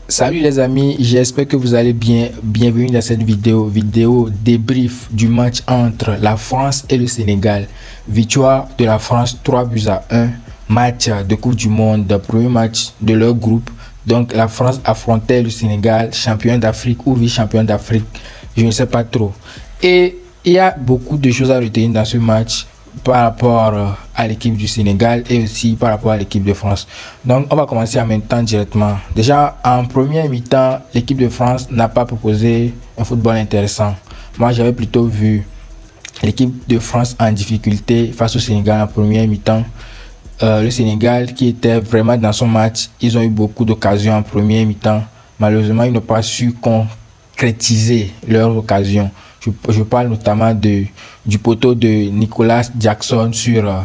Salut les amis, j'espère que vous allez bien. Bienvenue dans cette vidéo débrief du match entre la France et le Sénégal. Victoire de la France 3-1, match de Coupe du Monde, premier match de leur groupe. Donc la France affrontait le Sénégal, champion d'Afrique ou vice-champion d'Afrique, je ne sais pas trop. Et il y a beaucoup de choses à retenir dans ce match par rapport à l'équipe du Sénégal et aussi par rapport à l'équipe de France. Donc on va commencer en même temps directement. Déjà en première mi-temps, l'équipe de France n'a pas proposé un football intéressant. Moi j'avais plutôt vu l'équipe de France en difficulté face au Sénégal en première mi-temps. Le Sénégal qui était vraiment dans son match, ils ont eu beaucoup d'occasions en première mi-temps. Malheureusement ils n'ont pas su concrétiser leurs occasions. Je parle notamment du poteau de Nicolas Jackson sur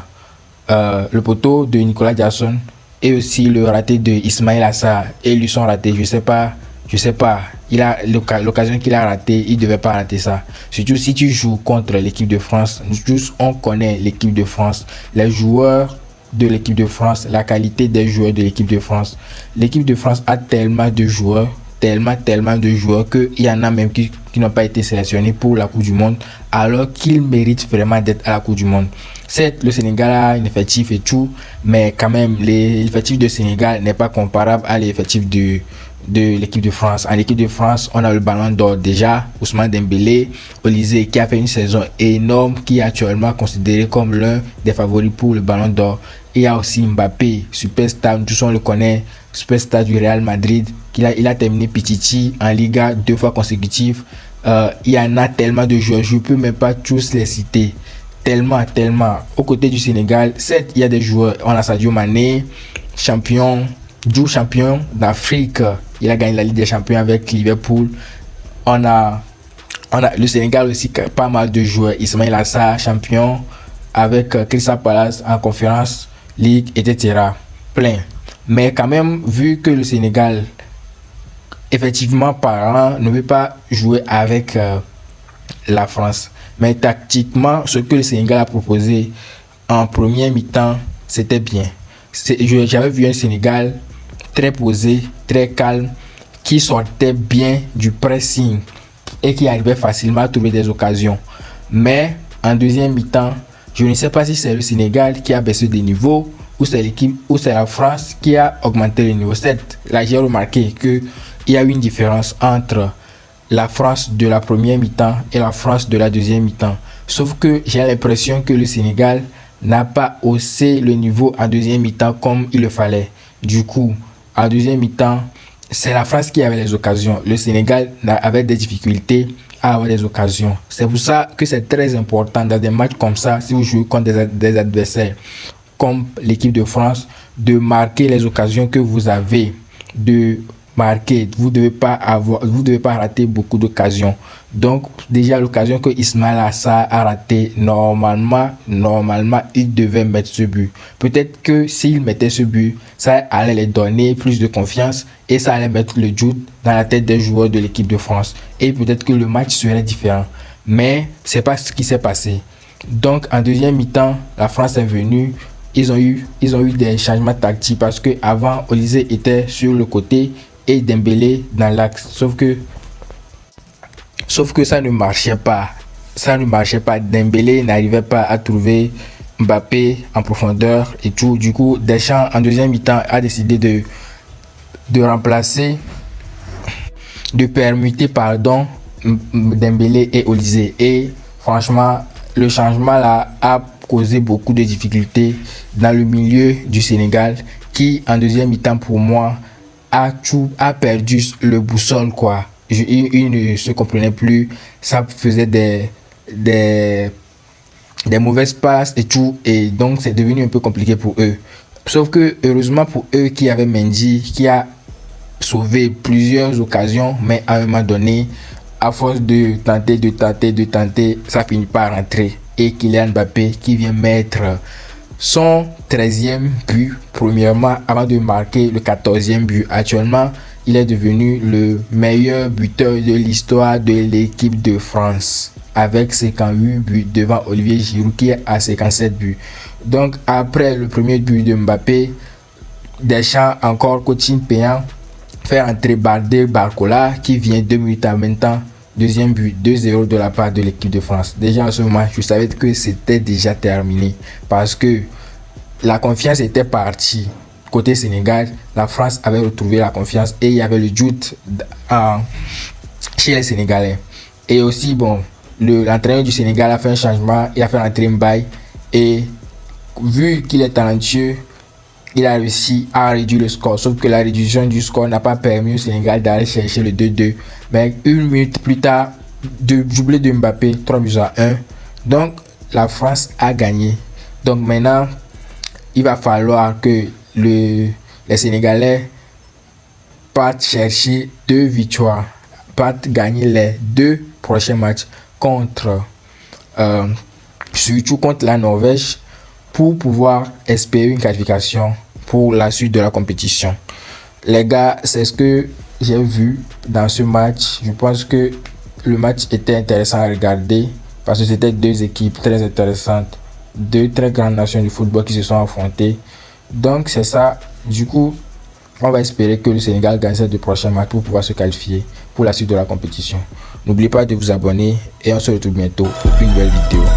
le poteau de Nicolas Jackson et aussi le raté de Ismail Assar et lui sont ratés. Je sais pas. Il a l'occasion qu'il a raté, il devait pas rater ça. Surtout si tu joues contre l'équipe de France. Tous on connaît l'équipe de France, les joueurs de l'équipe de France, la qualité des joueurs de l'équipe de France. L'équipe de France a tellement de joueurs qu'il y en a même qui n'ont pas été sélectionnés pour la Coupe du Monde alors qu'ils méritent vraiment d'être à la Coupe du Monde. Certes, le Sénégal a un effectif et tout, mais quand même l'effectif de Sénégal n'est pas comparable à l'effectif de l'équipe de France. En équipe de France, on a le ballon d'or déjà, Ousmane Dembélé, Olysée qui a fait une saison énorme, qui est actuellement considéré comme l'un des favoris pour le ballon d'or. Il y a aussi Mbappé, superstar, tout le monde le connaît, superstar du Real Madrid, il a terminé Pichichi en Liga 2 fois consécutives. Il y en a tellement de joueurs, je ne peux même pas tous les citer. Tellement. Aux côtés du Sénégal, certes, il y a des joueurs. On a Sadio Mané, champion d'Afrique. Il a gagné la Ligue des Champions avec Liverpool. On a le Sénégal aussi, pas mal de joueurs. Ismail Assar, champion avec Crystal Palace en conférence, Ligue, etc. Plein. Mais quand même, vu que le Sénégal, effectivement parlant, ne veut pas jouer avec la France. Mais tactiquement, ce que le Sénégal a proposé en première mi-temps, c'était bien. J'avais vu un Sénégal très posé, très calme, qui sortait bien du pressing et qui arrivait facilement à trouver des occasions. Mais en deuxième mi-temps, je ne sais pas si c'est le Sénégal qui a baissé de niveau ou c'est l'équipe ou c'est la France qui a augmenté le niveau. Là, j'ai remarqué qu'il y a une différence entre la France de la première mi-temps et la France de la deuxième mi-temps. Sauf que j'ai l'impression que le Sénégal n'a pas haussé le niveau en deuxième mi-temps comme il le fallait. Du coup, en deuxième mi-temps, c'est la France qui avait les occasions. Le Sénégal avait des difficultés à avoir des occasions. C'est pour ça que c'est très important dans des matchs comme ça, si vous jouez contre des adversaires comme l'équipe de France, de marquer les occasions que vous avez, de marquer. Vous devez pas rater beaucoup d'occasions. Donc déjà l'occasion que Ismail Assar a raté, normalement il devait mettre ce but. Peut-être que s'il mettait ce but, ça allait les donner plus de confiance et ça allait mettre le doute dans la tête des joueurs de l'équipe de France et peut-être que le match serait différent. Mais c'est pas ce qui s'est passé. Donc en deuxième mi-temps, la France est venue. Ils ont eu des changements tactiques parce que avant Olysée était sur le côté et Dembélé dans l'axe. Sauf que ça ne marchait pas. Dembélé n'arrivait pas à trouver Mbappé en profondeur et tout. Du coup, Deschamps en deuxième mi-temps a décidé de remplacer, de permuter Dembélé et Olysée. Et franchement, le changement là a causé beaucoup de difficultés dans le milieu du Sénégal qui en deuxième mi-temps pour moi a perdu le boussole quoi. Il ne se comprenait plus, ça faisait des mauvaises passes et tout, et donc c'est devenu un peu compliqué pour eux. Sauf que heureusement pour eux qui avait Mendy qui a sauvé plusieurs occasions, mais à un moment donné, à force de tenter, ça finit par rentrer. Et Kylian Mbappé qui vient mettre son 13e but, premièrement, avant de marquer le 14e but. Actuellement, il est devenu le meilleur buteur de l'histoire de l'équipe de France, avec 58 buts devant Olivier Giroud qui est à 57 buts. Donc, après le premier but de Mbappé, Deschamps, encore coaching payant, faire entrer Bardé Barcola qui vient 2 minutes à 20 ans. Deuxième but, 2-0 de la part de l'équipe de France. Déjà en ce moment, je savais que c'était déjà terminé parce que la confiance était partie. Côté Sénégal, la France avait retrouvé la confiance et il y avait le doute chez les Sénégalais. Et aussi, bon, l'entraîneur du Sénégal a fait un changement, il a fait entrer Mbaye et vu qu'il est talentueux, il a réussi à réduire le score. Sauf que la réduction du score n'a pas permis au Sénégal d'aller chercher le 2-2. Mais une minute plus tard, doublé de Mbappé, 3-1. Donc, la France a gagné. Donc maintenant, il va falloir que les Sénégalais partent chercher 2 victoires, partent gagner les 2 prochains matchs surtout contre la Norvège, pour pouvoir espérer une qualification pour la suite de la compétition. Les gars, c'est ce que j'ai vu dans ce match. Je pense que le match était intéressant à regarder parce que c'était 2 équipes très intéressantes, 2 très grandes nations du football qui se sont affrontées. Donc c'est ça. Du coup, on va espérer que le Sénégal gagne ces 2 prochains matchs pour pouvoir se qualifier pour la suite de la compétition. N'oubliez pas de vous abonner et on se retrouve bientôt pour une nouvelle vidéo.